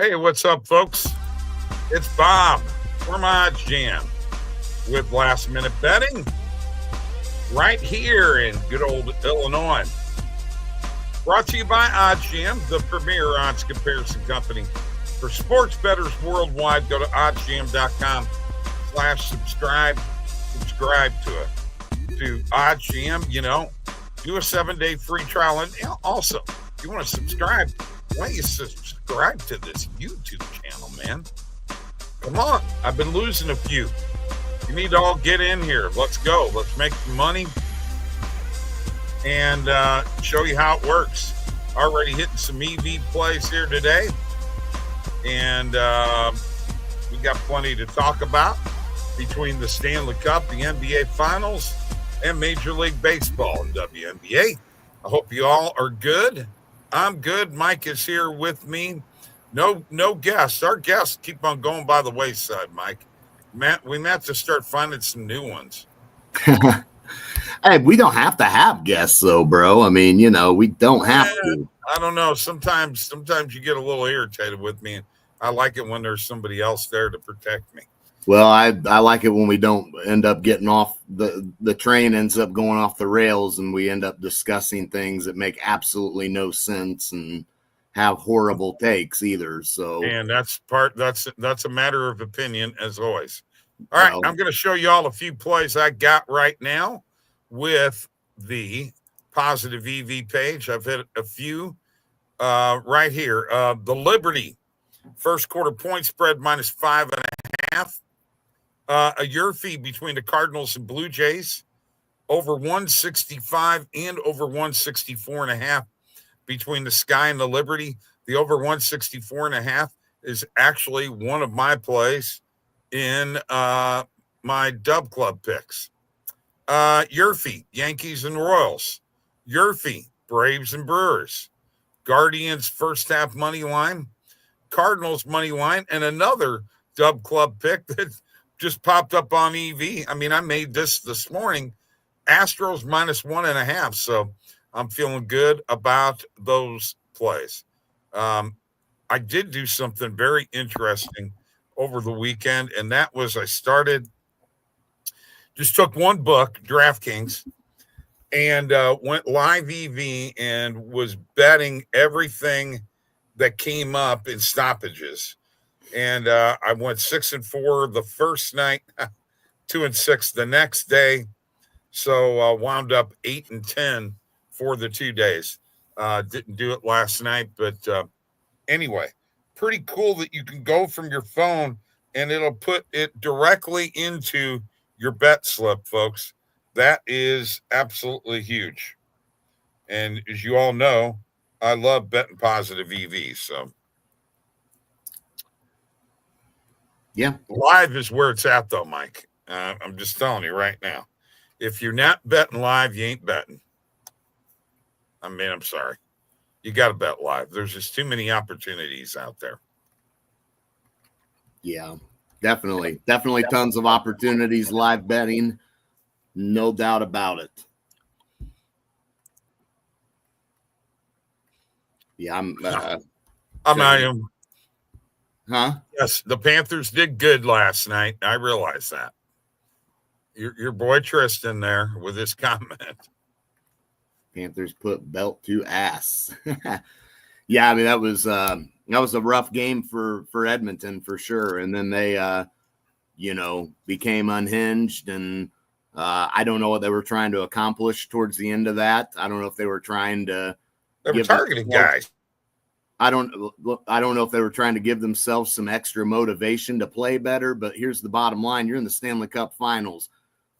Hey, what's up, folks? It's Bob from OddsJam with Last Minute Betting right here in good old Illinois. Brought to you by OddsJam, the premier odds comparison company for sports bettors worldwide. Go to oddsjam.com/subscribe. Subscribe to OddsJam. Do a 7-day free trial. And also, if you want to subscribe, why don't you subscribe to this YouTube channel, man? Come on. I've been losing a few. You need to all get in here. Let's go. Let's make some money and show you how it works. Already hitting some EV plays here today. And we got plenty to talk about between the Stanley Cup, the NBA Finals, and Major League Baseball and WNBA. I hope you all are good. I'm good. Mike is here with me. No guests. Our guests keep on going by the wayside, Mike. We may have to start finding some new ones. Hey, we don't have to have guests, though, bro. I mean, we don't have to. I don't know. Sometimes you get a little irritated with me. I like it when there's somebody else there to protect me. Well, I like it when we don't end up getting off the train ends up going off the rails and we end up discussing things that make absolutely no sense and have horrible takes either. So, and that's a matter of opinion as always. All right, I'm going to show you all a few plays I got right now with the positive EV page. I've hit a few right here. The Liberty first quarter point spread -5.5. A year fee between the Cardinals and Blue Jays over 165 and over 164.5 between the Sky and the Liberty. The over 164.5 is actually one of my plays in my Dub Club picks. Yurfie, Yankees and Royals. Yurfie, Braves and Brewers. Guardians first half money line. Cardinals money line, and another Dub Club pick that just popped up on EV. I mean, I made this morning. Astros -1.5. So I'm feeling good about those plays. I did do something very interesting over the weekend, and that was just took one book, DraftKings, and went live EV and was betting everything that came up in stoppages. And I went 6-4 the first night, 2-6 the next day. So wound up 8-10 for the 2 days. Didn't do it last night, but anyway, pretty cool that you can go from your phone and it'll put it directly into your bet slip, folks. That is absolutely huge. And as you all know, I love betting positive EV. So yeah, live is where it's at, though, Mike. I'm just telling you right now. If you're not betting live, you ain't betting. I mean, I'm sorry. You got to bet live. There's just too many opportunities out there. Yeah, definitely. Definitely tons of opportunities live betting. No doubt about it. Yeah, I'm Huh? Yes, the Panthers did good last night. I realize that. Your boy Tristan there with his comment. Panthers put belt to ass. Yeah, I mean that was a rough game for Edmonton for sure. And then they became unhinged, and I don't know what they were trying to accomplish towards the end of that. I don't know if they were trying to targeting guys. I don't know if they were trying to give themselves some extra motivation to play better, but here's the bottom line. You're in the Stanley Cup Finals.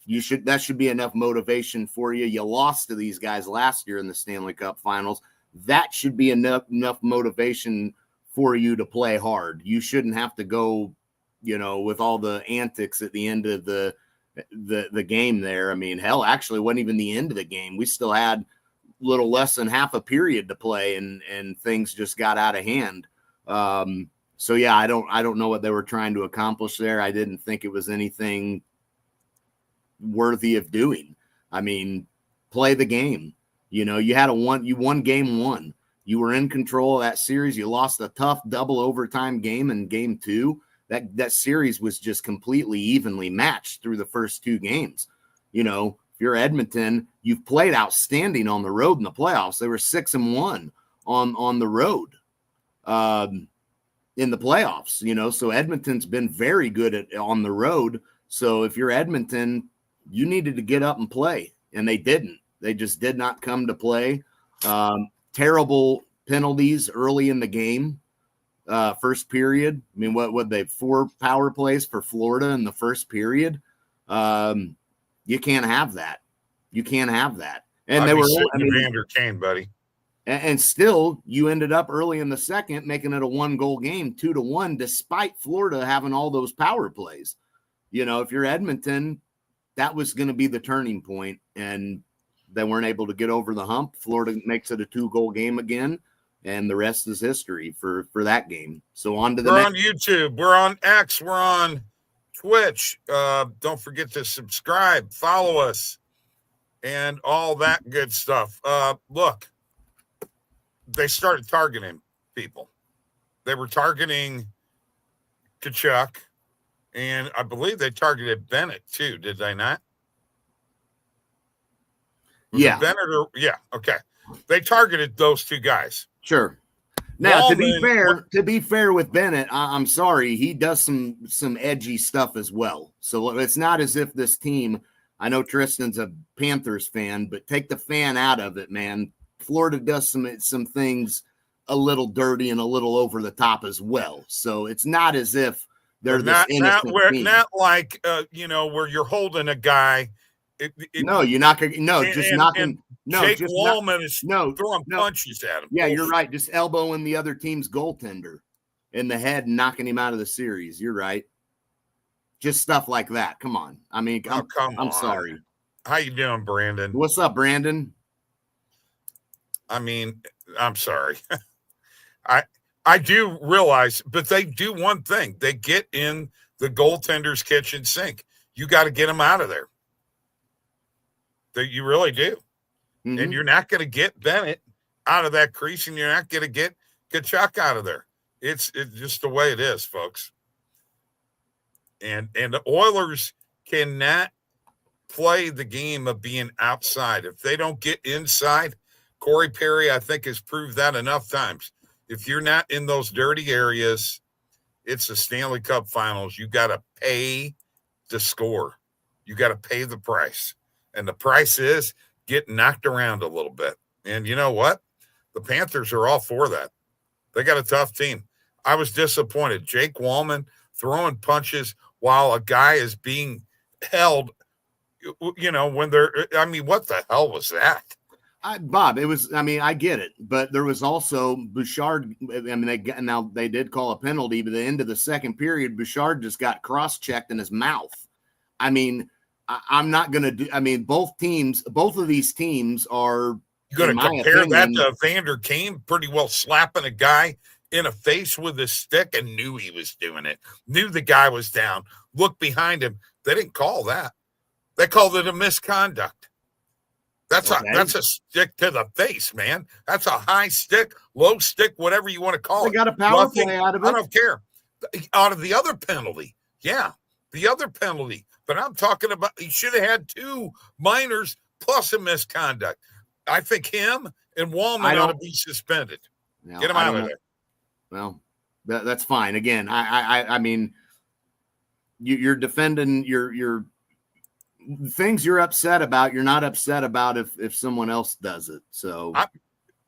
That should be enough motivation for you. You lost to these guys last year in the Stanley Cup Finals. That should be enough motivation for you to play hard. You shouldn't have to go, with all the antics at the end of the game there. I mean, hell, actually, it wasn't even the end of the game. We still had little less than half a period to play, and things just got out of hand. So yeah, I don't know what they were trying to accomplish there. I didn't think it was anything worthy of doing. I mean, play the game. You won game one. You were in control of that series. You lost a tough double overtime game in game 2. That series was just completely evenly matched through the first 2 games. You know, if you're Edmonton, you've played outstanding on the road in the playoffs. They were 6-1 on the road in the playoffs, you know, so Edmonton's been very good on the road. So if you're Edmonton, you needed to get up and play, and they didn't. They just did not come to play. Terrible penalties early in the game. First period. I mean, what they 4 power plays for Florida in the first period? You can't have that. You can't have that. And they were Vander Kane, buddy. And still, you ended up early in the second making it a 1-goal game, 2-1, despite Florida having all those power plays. You know, if you're Edmonton, that was going to be the turning point, and they weren't able to get over the hump. Florida makes it a 2-goal game again, and the rest is history for that game. So on to the next. We're on YouTube. We're on X. We're on Twitch. Don't forget to subscribe, follow us, and all that good stuff. Look, they started targeting people. They were targeting Tkachuk, and I believe they targeted Bennett too. Did they not? Yeah. Bennett yeah. Okay. They targeted those 2 guys. Sure. Now, to be fair with Bennett, I'm sorry, he does some edgy stuff as well. So it's not as if this team. I know Tristan's a Panthers fan, but take the fan out of it, man. Florida does some things a little dirty and a little over the top as well. So it's not as if they're this innocent team. Not like you know, where you're holding a guy. No, you're not going to. No, just knocking. No, Jake just Wallman is throwing punches at him. Yeah, you're right. Just elbowing the other team's goaltender in the head and knocking him out of the series. You're right. Just stuff like that. Come on. I mean, I'm sorry. How you doing, Brandon? What's up, Brandon? I mean, I'm sorry. I do realize, but they do one thing. They get in the goaltender's kitchen sink. You got to get them out of there. You really do. Mm-hmm. And you're not going to get Bennett out of that crease, and you're not going to get Tkachuk out of there. It's just the way it is, folks. And the Oilers cannot play the game of being outside. If they don't get inside, Corey Perry, I think, has proved that enough times. If you're not in those dirty areas, it's the Stanley Cup Finals. You got to pay to score. You got to pay the price. And the price is getting knocked around a little bit. And you know what? The Panthers are all for that. They got a tough team. I was disappointed. Jake Wallman throwing punches while a guy is being held, you know, when they're – I mean, what the hell was that? Bob, it was – I mean, I get it. But there was also Bouchard – I mean, they did call a penalty, but at the end of the second period, Bouchard just got cross-checked in his mouth. I mean – I'm not going to do. I mean, both of these teams are. You're going to compare that to Vander Kane pretty well slapping a guy in the face with his stick and knew he was doing it. Knew the guy was down. Looked behind him. They didn't call that. They called it a misconduct. That's a stick to the face, man. That's a high stick, low stick, whatever you want to call it. They got a power play out of it. I don't care. Out of the other penalty, yeah, the other penalty. But I'm talking about he should have had 2 minors plus a misconduct. I think him and Wallman ought to be suspended. Get him out of there. Well, that's fine. Again, I mean, you're defending your things you're upset about. You're not upset about if someone else does it. So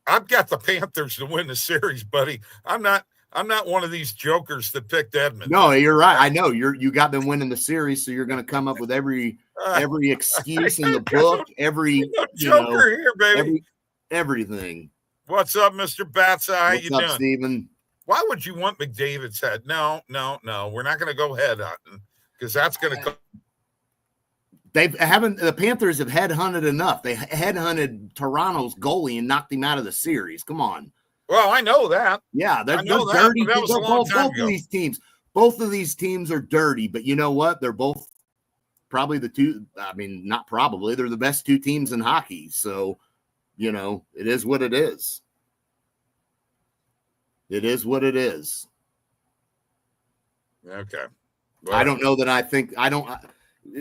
I've got the Panthers to win the series, buddy. I'm not one of these jokers that picked Edmonton. No, you're right. I know you got them winning the series, so you're going to come up with every excuse in the book, every joker here, baby, everything. What's up, Mr. Bats? How you doing, Steven? Why would you want McDavid's head? No. We're not going to go head hunting because that's going to. The Panthers have headhunted enough. They headhunted Toronto's goalie and knocked him out of the series. Come on. Well, I know that. Yeah, they're dirty. Both of these teams are dirty, but you know what? They're both probably the two. I mean, not probably. They're the best 2 teams in hockey. So, you know, it is what it is. It is what it is. Okay. Well, I don't know that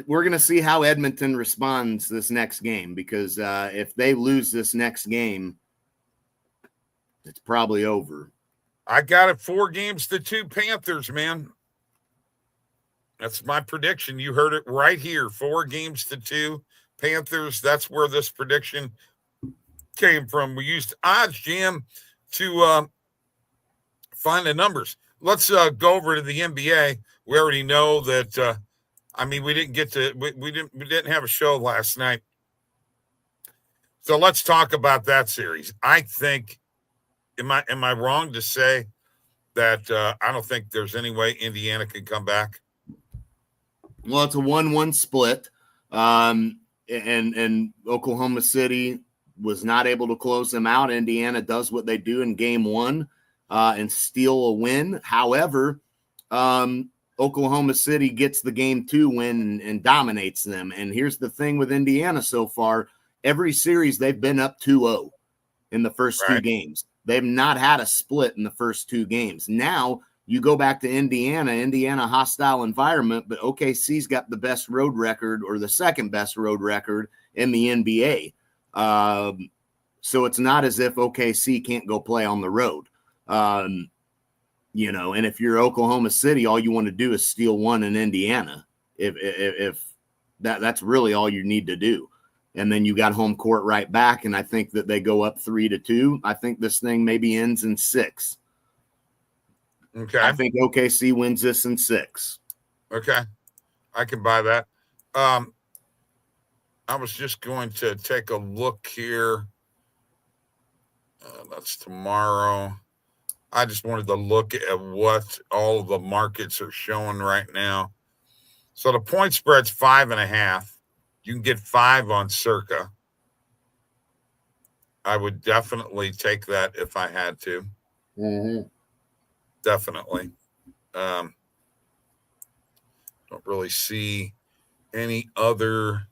we're going to see how Edmonton responds this next game, because if they lose this next game, it's probably over. I got it 4-2 Panthers, man. That's my prediction. You heard it right here. 4-2 Panthers. That's where this prediction came from. We used OddsJam to find the numbers. Let's go over to the NBA. We already know that. We didn't get to. We didn't have a show last night, so let's talk about that series. I think. Am I wrong to say that I don't think there's any way Indiana can come back? Well, it's a 1-1 split, and Oklahoma City was not able to close them out. Indiana does what they do in game 1 and steal a win. However, Oklahoma City gets the game 2 win and dominates them. And here's the thing with Indiana so far. Every series they've been up 2-0 in the first 2 games. They've not had a split in the first 2 games. Now you go back to Indiana hostile environment, but OKC's got the best road record, or the second best road record in the NBA. So it's not as if OKC can't go play on the road. And if you're Oklahoma City, all you want to do is steal one in Indiana. If that's really all you need to do. And then you got home court right back, and I think that they go up 3-2. I think this thing maybe ends in 6. Okay. I think OKC wins this in 6. Okay. I can buy that. I was just going to take a look here. That's tomorrow. I just wanted to look at what all of the markets are showing right now. So the point spread's 5.5. You can get 5 on Circa. I would definitely take that if I had to. Mm-hmm. Definitely. Don't really see any other.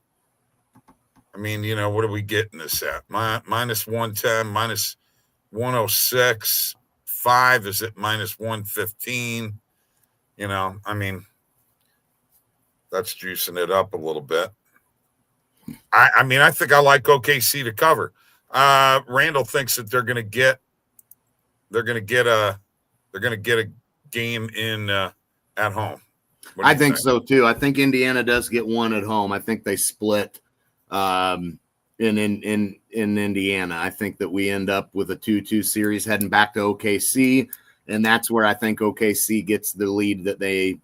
What are we getting this at? Minus 110, minus 106. 5 is at minus 115. That's juicing it up a little bit. I think I like OKC to cover. Randall thinks that they're going to get a game in at home. I think so too. I think Indiana does get one at home. I think they split in Indiana. I think that we end up with a 2-2 series heading back to OKC, and that's where I think OKC gets the lead that they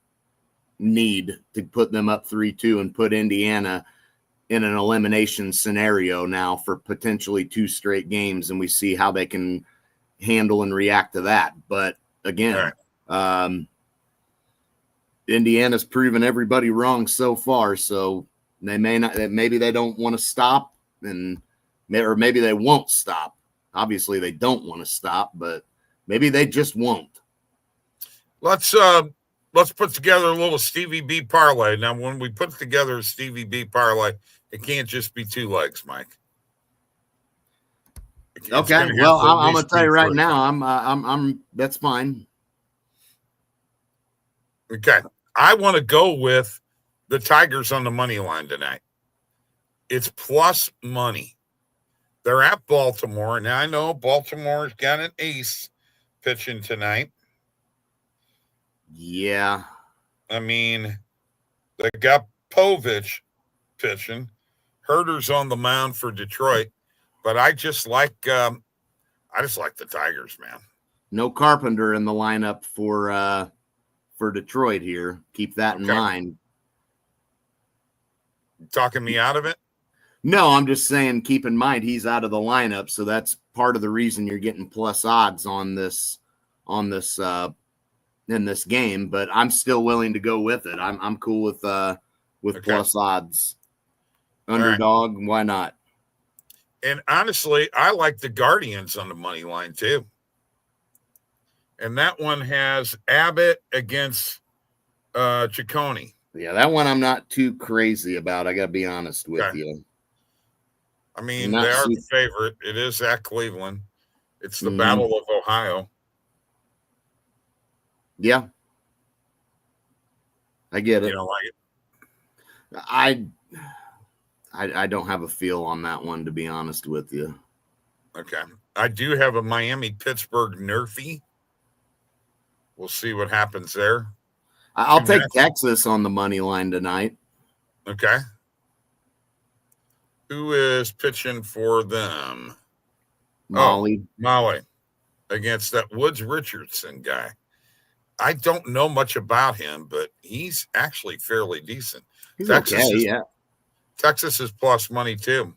need to put them up 3-2 and put Indiana in an elimination scenario now for potentially 2 straight games, and we see how they can handle and react to that. But again, Indiana's proven everybody wrong so far, so they may not. Maybe they don't want to stop, or maybe they won't stop. Obviously, they don't want to stop, but maybe they just won't. Let's put together a little Stevie B parlay. Now, when we put together a Stevie B parlay, it can't just be 2 legs, Mike. Okay. Well, I'm going to tell you right now, I'm that's fine. Okay. I want to go with the Tigers on the money line tonight. It's plus money. They're at Baltimore. Now, I know Baltimore's got an ace pitching tonight. Yeah. They got Povich pitching. Herder's on the mound for Detroit. But I just like the Tigers, man. No Carpenter in the lineup for Detroit here. Keep that in mind. Talking me out of it? No, I'm just saying keep in mind he's out of the lineup, so that's part of the reason you're getting plus odds in this game, but I'm still willing to go with it. I'm cool with plus odds. Underdog, why not? And honestly, I like the Guardians on the money line too. And that one has Abbott against Ciccone. Yeah, that one I'm not too crazy about. I got to be honest with you. They are the favorite. It is at Cleveland. It's the Battle of Ohio. Yeah. I get You it. don't like it? I don't have a feel on that one, to be honest with you. Okay. I do have a Miami-Pittsburgh Nerfy. We'll see what happens there. I'll take Texas on the money line tonight. Okay. Who is pitching for them? Molly. Oh, Molly against that Woods Richardson guy. I don't know much about him, but he's actually fairly decent. He's okay, yeah. Texas is plus money too.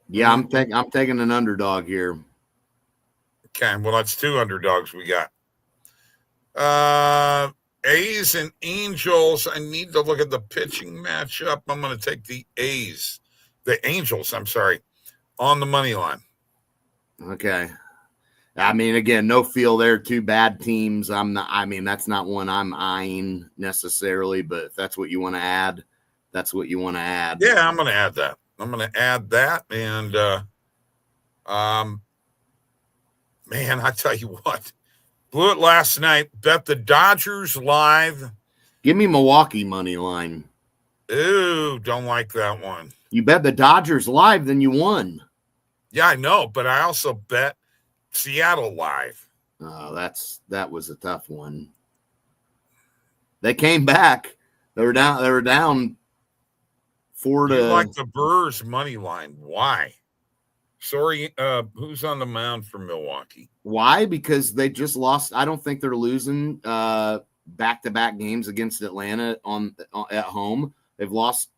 Yeah, I'm taking an underdog here. Okay, well, that's two underdogs we got. A's and Angels. I need to look at the pitching matchup. I'm going to take the Angels, on the money line. Okay. I mean, again, no feel there. Two bad teams. That's not one I'm eyeing necessarily, but if that's what you want to add, that's what you want to add. Yeah, I'm going to add that. And, man, I tell you what, blew it last night. Bet the Dodgers live. Give me Milwaukee money line. Ooh, don't like that one. You bet the Dodgers live, then you won. Yeah, I know, but I also bet Seattle live. Oh, that was a tough one. They came back. They were down 4 to. You like the Brewers money line? Why? Sorry, who's on the mound for Milwaukee? Why? Because they just lost. I don't think they're losing back-to-back games against Atlanta at home. They've lost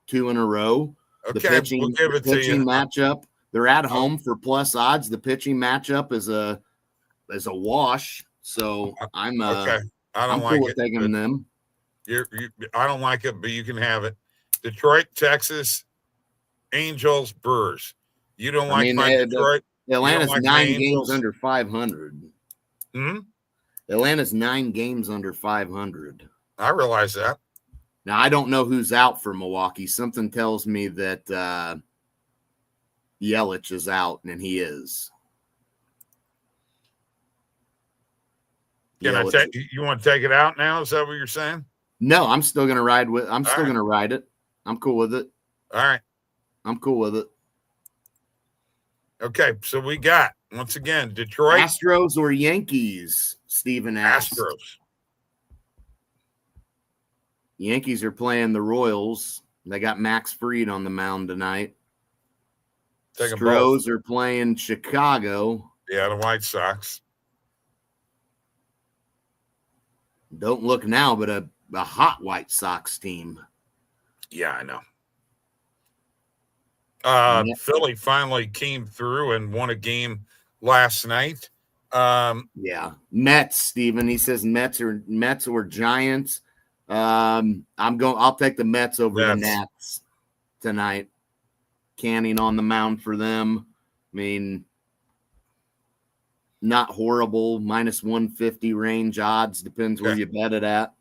2 in a row. Okay, the pitching matchup. They're at home for plus odds. The pitching matchup is a wash. So I'm okay. I don't like it. Taking them. I don't like it, but you can have it. Detroit, Texas, Angels, Brewers. You don't like Detroit? Atlanta's 9 games under 500. Atlanta's 9 games under 500. I realize that. Now, I don't know who's out for Milwaukee. Something tells me that Yelich is out, and he is. You want to take it out now? Is that what you're saying? No, I'm still going to ride with. I'm still going to ride it. I'm cool with it. All right. I'm cool with it. Okay, so we got, once again, Detroit. Astros or Yankees, Steven asked. Astros. Yankees are playing the Royals. They got Max Fried on the mound tonight. Astros are playing Chicago. Yeah, the White Sox. Don't look now, but a hot White Sox team. Yeah, I know. Philly finally came through and won a game last night. Yeah, Mets, Steven. He says Mets or Giants. I'll take the Mets over the Nats tonight. Canning on the mound for them. I mean, not horrible. Minus 150 range odds. Depends where you bet it at.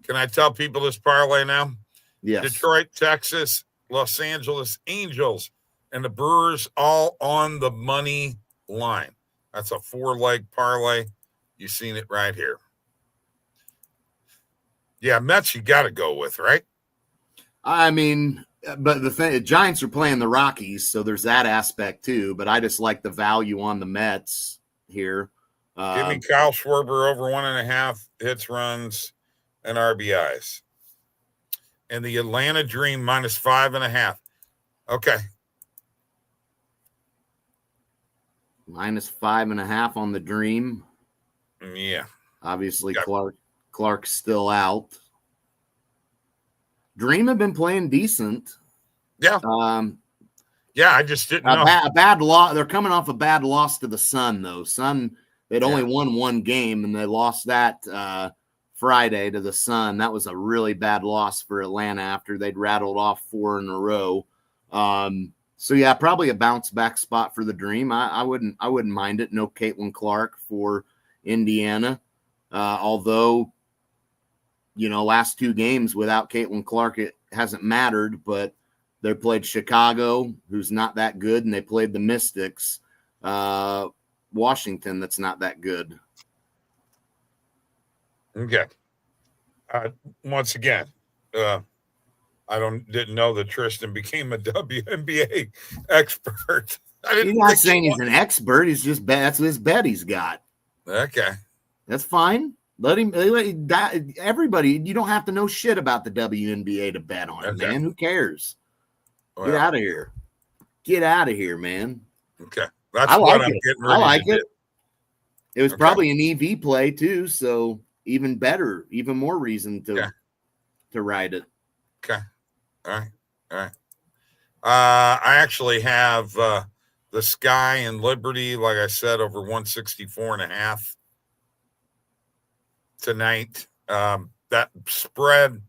Can I tell people this parlay now? Yes. Detroit, Texas, Los Angeles Angels, and the Brewers all on the money line. That's a 4-leg parlay. You've seen it right here. Yeah, Mets you got to go with, right? I mean, but the Giants are playing the Rockies, so there's that aspect too. But I just like the value on the Mets here. Give me Kyle Schwarber over 1.5 hits, runs, and RBIs. And the Atlanta Dream minus 5.5. Okay. Minus 5.5 on the Dream. Yeah. Obviously, Clark's still out. Dream have been playing decent. Yeah. Yeah, I just didn't know. A bad loss. They're coming off a bad loss to the Sun, though. Sun, they'd only won 1 game, and they lost that Friday to the Sun. That was a really bad loss for Atlanta after they'd rattled off 4 in a row. So yeah, probably a bounce back spot for the Dream. I wouldn't mind it. No Caitlin Clark for Indiana. Although, last 2 games without Caitlin Clark, it hasn't mattered, but they played Chicago, who's not that good, and they played the Mystics. Washington that's not that good. Okay. Once again, I didn't know that Tristan became a WNBA expert. He's not saying he's an expert. He's just that's his bet he's got. Okay. That's fine. Let him. Everybody, you don't have to know shit about the WNBA to bet on it, man. Who cares? Well, get out of here. Get out of here, man. Okay. That's what I'm getting ready I like to it. do. It was probably an EV play too, so even better, even more reason to ride it. Okay. All right. I actually have the Sky and Liberty, like I said, over 164.5 tonight. That spread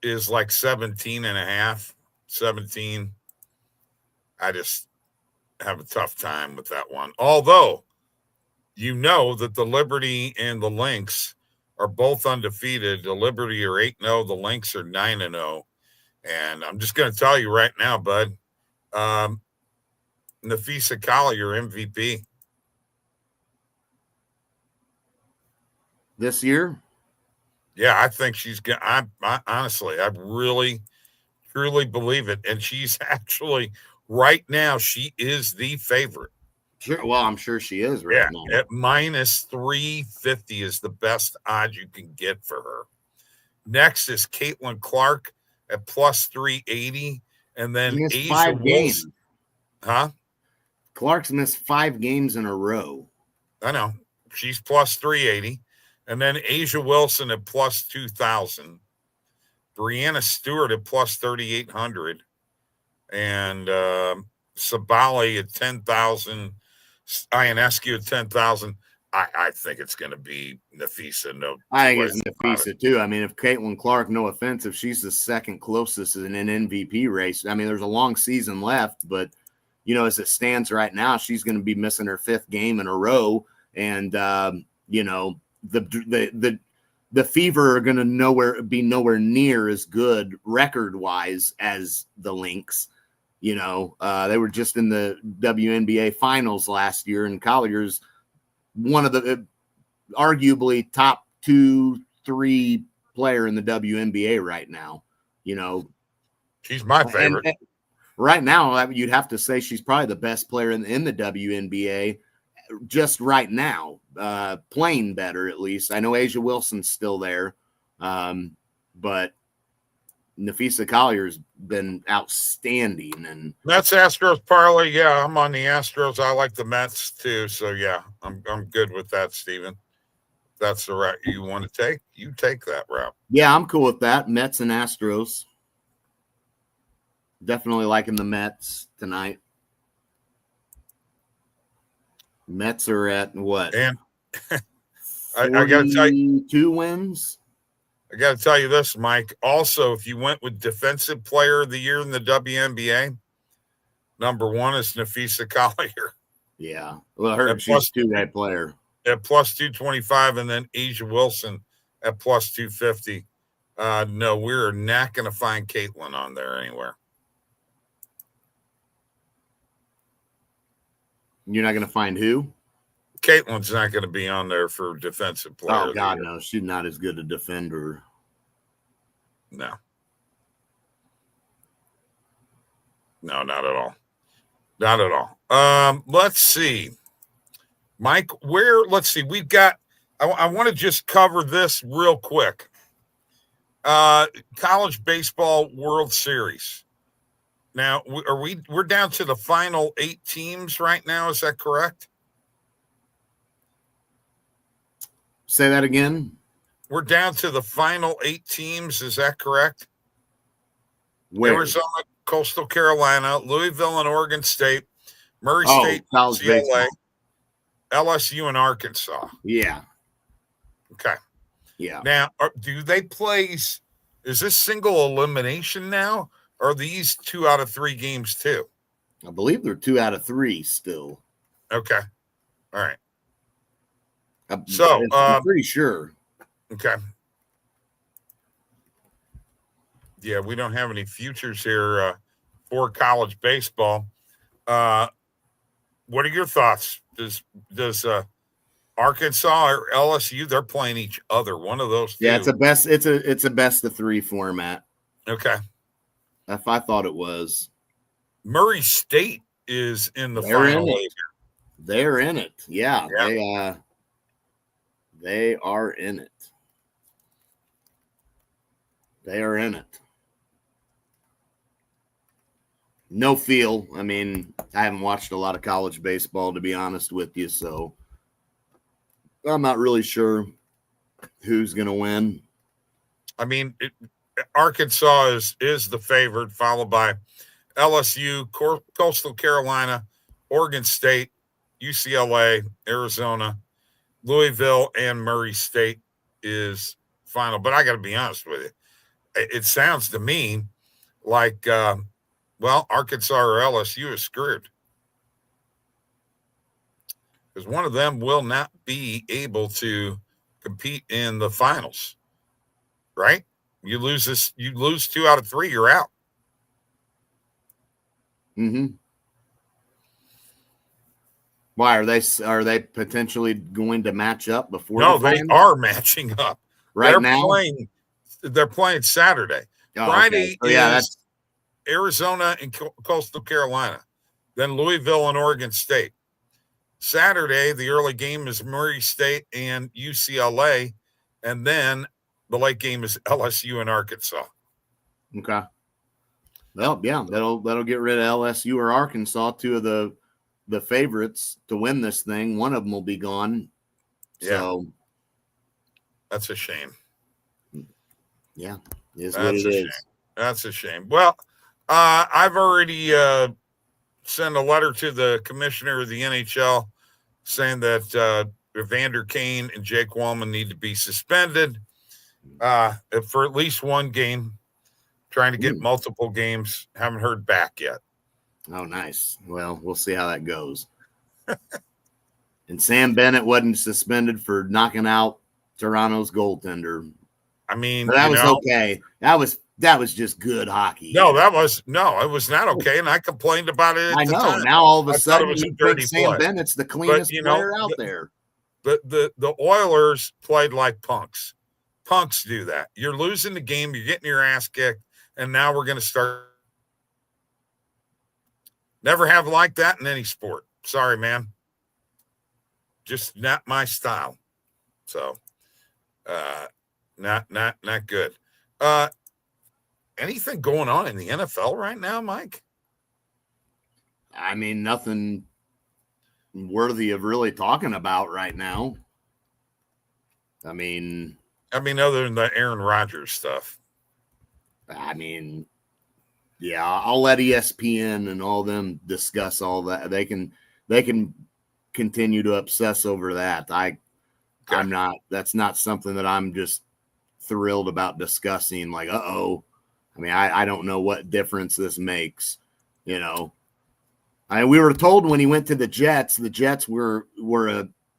is like 17.5, 17. I just have a tough time with that one. Although, you know that the Liberty and the Lynx are both undefeated. The Liberty are 8-0. The Lynx are 9-0. And I'm just going to tell you right now, bud, Nafisa Collier, MVP. This year? Yeah, I think she's going to. Honestly, I really, truly believe it. And she's actually, right now, she is the favorite. Sure. Well, I'm sure she is right now. At minus 350 is the best odds you can get for her. Next is Caitlin Clark at plus 380. And then Asia Wilson. Huh? Clark's missed 5 games in a row. I know. She's plus 380. And then Asia Wilson at plus 2,000. Brianna Stewart at plus 3,800. And Sabali at 10,000. Ionescu at 10,000. I think it's going to be Nafisa. No, I think it's Nafisa too. I mean, if Caitlin Clark, no offense, if she's the second closest in an MVP race, I mean, there's a long season left, but as it stands right now, she's going to be missing her 5th game in a row, and the Fever are going to be nowhere near as good record wise as the Lynx. They were just in the WNBA finals last year, and Collier's one of the arguably top 2-3 player in the WNBA right now. She's my favorite. And right now, you'd have to say she's probably the best player in the WNBA just right now, playing better at least. I know Asia Wilson's still there, but Nafisa Collier's been outstanding. And Mets Astros parlay. Yeah, I'm on the Astros. I like the Mets too. So yeah, I'm good with that, Steven. That's the route you want to take. You take that route. Yeah, I'm cool with that. Mets and Astros. Definitely liking the Mets tonight. Mets are at what? And I got to tell you, 2 wins. I got to tell you this, Mike. Also, if you went with Defensive Player of the Year in the WNBA, number 1 is Nafisa Collier. Yeah. Well, I heard she's a 2-guy player. At plus 225, and then Asia Wilson at plus 250. No, we're not going to find Caitlin on there anywhere. You're not going to find who? Caitlin's not going to be on there for Defensive Player. Oh, God, no. She's not as good a defender. No. No, not at all. Not at all. Let's see. Mike, let's see. We've got, I want to just cover this real quick. College Baseball World Series. Now, we're down to the final 8 teams right now. Is that correct? Say that again. We're down to the final 8 teams. Is that correct? Where? Arizona, Coastal Carolina, Louisville and Oregon State, Murray State, UCLA, LSU and Arkansas. Yeah. Okay. Yeah. Now, do they play? Is this single elimination now? Or are these 2 out of 3 games too? I believe they're 2 out of 3 still. Okay. All right. I'm pretty sure. Okay. Yeah, we don't have any futures here for college baseball. What are your thoughts does Arkansas or LSU? They're playing each other. One of those two. Yeah, it's a best of 3 format. Okay. If I thought it was. Murray State is in the They're final in eight. They're in it. Yeah, Yeah. they are in it. They are in it. No feel. I mean, I haven't watched a lot of college baseball, to be honest with you, so I'm not really sure who's going to win. I mean, Arkansas is the favorite, followed by LSU, Coastal Carolina, Oregon State, UCLA, Arizona, Louisville, and Murray State is final. But I got to be honest with you. It sounds to me like, Arkansas or LSU is screwed. Because one of them will not be able to compete in the finals, right? You lose 2 out of 3, you're out. Mm-hmm. Why are they potentially going to match up before? No, they are matching up now. They're playing Saturday. Oh, Friday okay. So, is Arizona and Coastal Carolina, then Louisville and Oregon State. Saturday, the early game is Murray State and UCLA, and then the late game is LSU and Arkansas. Okay. Well, yeah, that'll get rid of LSU or Arkansas, 2 of the favorites to win this thing. One of them will be gone. Yeah. So that's a shame. Yeah, is what it is. That's a shame. Well, I've already sent a letter to the commissioner of the NHL saying that Evander Kane and Jake Wallman need to be suspended for at least one game. Trying to get multiple games. Haven't heard back yet. Oh, nice. Well, we'll see how that goes. And Sam Bennett wasn't suspended for knocking out Toronto's goaltender. I mean, but that was okay. That was just good hockey. No, it was not okay, and I complained about it. I know. Time. Now all of a sudden, it was you think Sam Bennett's the cleanest player out there. The Oilers played like punks. Punks do that. You're losing the game. You're getting your ass kicked, and now we're going to start. Never have liked that in any sport. Sorry, man. Just not my style. So, not good. Anything going on in the NFL right now, Mike? I mean, nothing worthy of really talking about right now. I mean, other than the Aaron Rodgers stuff. I mean, yeah, I'll let ESPN and all them discuss all that. They can continue to obsess over that. I'm not. That's not something that I'm just thrilled about discussing. Like, I mean, I don't know what difference this makes. You know, we were told when he went to the Jets were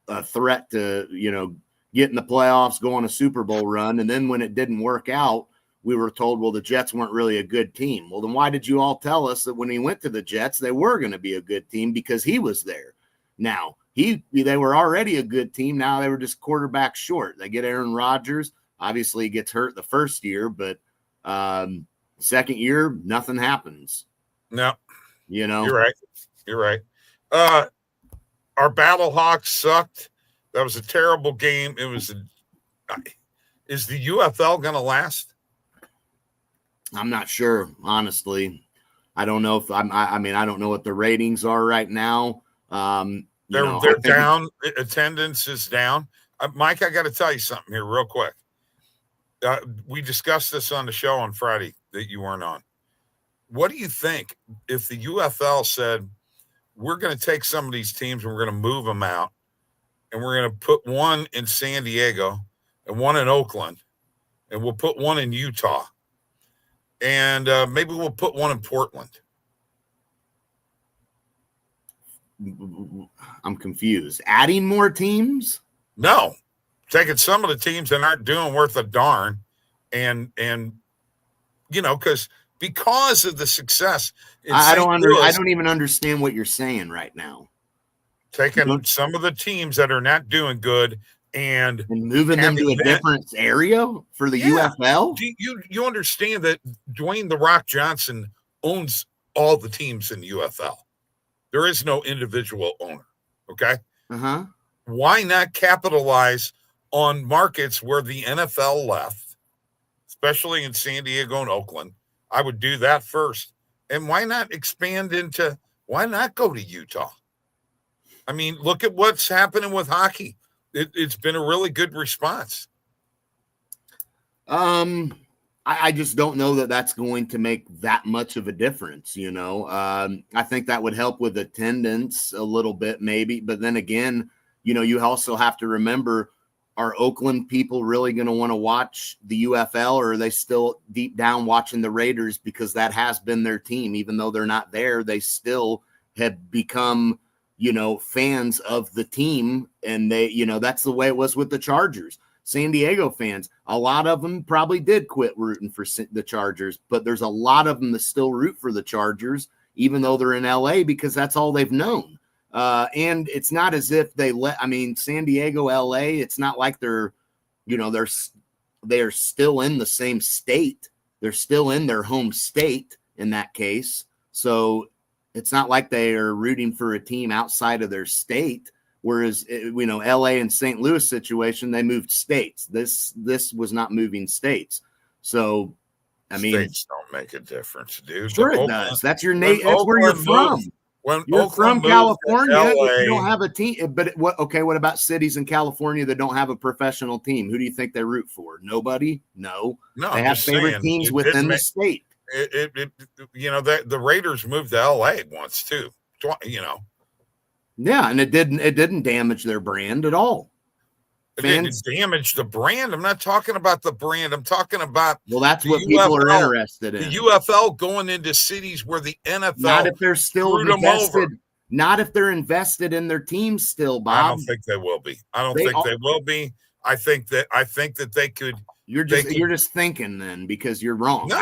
a threat to, get in the playoffs, go on a Super Bowl run. And then when it didn't work out, we were told, well, the Jets weren't really a good team. Well, then why did you all tell us that when he went to the Jets, they were going to be a good team because he was there? Now, they were already a good team. Now they were just quarterback short. They get Aaron Rodgers. Obviously, he gets hurt the first year, but second year, nothing happens. No. You're right. Our Battle Hawks sucked. That was a terrible game. It was. Is the UFL going to last? I'm not sure, honestly. I don't know if I don't know what the ratings are right now. They're down. Attendance is down. Mike, I got to tell you something here real quick. We discussed this on the show on Friday that you weren't on. What do you think if the UFL said, we're going to take some of these teams and we're going to move them out, and we're going to put one in San Diego and one in Oakland, and we'll put one in Utah, and maybe we'll put one in Portland? I'm confused. Adding more teams? No. Taking some of the teams that aren't doing worth a darn, and because of the success. I don't even understand what you're saying right now. taking some of the teams that are not doing good and moving them to a different area for the UFL. Do you understand that Dwayne "The Rock" Johnson owns all the teams in the UFL? There is no individual owner. Okay. Why not capitalize on markets where the NFL left, especially in San Diego and Oakland? I would do that first. And why not expand into, why not go to Utah? I mean, look at what's happening with hockey. It's been a really good response. I just don't know that that's going to make that much of a difference, you know. I think that would help with attendance a little bit maybe. But then again, you know, you also have to remember, are Oakland people really going to want to watch the UFL, or are they still deep down watching the Raiders because that has been their team? Even though they're not there, they still have become, you know, fans of the team. And they, you know, that's the way it was with the Chargers. San Diego fans, a lot of them probably did quit rooting for the Chargers, but there's a lot of them that still root for the Chargers, even though they're in LA, because that's all they've known. And it's not as if San Diego, LA, it's not like they're, you know, they're still in the same state. They're still in their home state in that case. So it's not like they are rooting for a team outside of their state. Whereas, you know, LA and St. Louis situation, they moved states. This was not moving states. So, I mean, states don't make a difference, dude. Sure, it does. That's your name. That's where you're from. When you're from California, you don't have a team. But what about cities in California that don't have a professional team? Who do you think they root for? Nobody? No. They have favorite teams within the state. You know, the Raiders moved to LA once too. You know. Yeah, and it didn't damage their brand at all. It didn't damage the brand. I'm not talking about the brand. I'm talking about that's what people are interested in. The UFL going into cities where the NFL not if they're still invested. Not if they're invested in their teams still, Bob. I don't think they will be. I think that they could. You're just thinking then because you're wrong. No,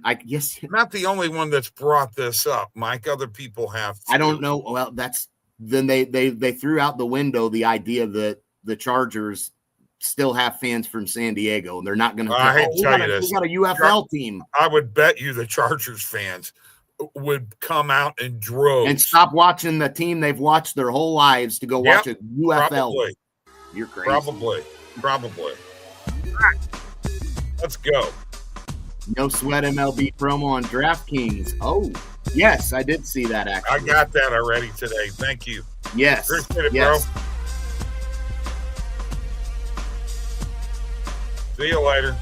I guess I'm not the only one that's brought this up, Mike. Other people have. I don't know. Well, then they threw out the window the idea that the Chargers still have fans from San Diego, and they're not going to. I hate to tell you this. We got a UFL team. I would bet you the Chargers fans would come out in droves and stop watching the team they've watched their whole lives to go watch a UFL. Probably. You're crazy. Probably. All right. Let's go. No sweat MLB promo on DraftKings. Oh, yes, I did see that actually. I got that already today. Thank you. Yes. Appreciate it, bro. See you later.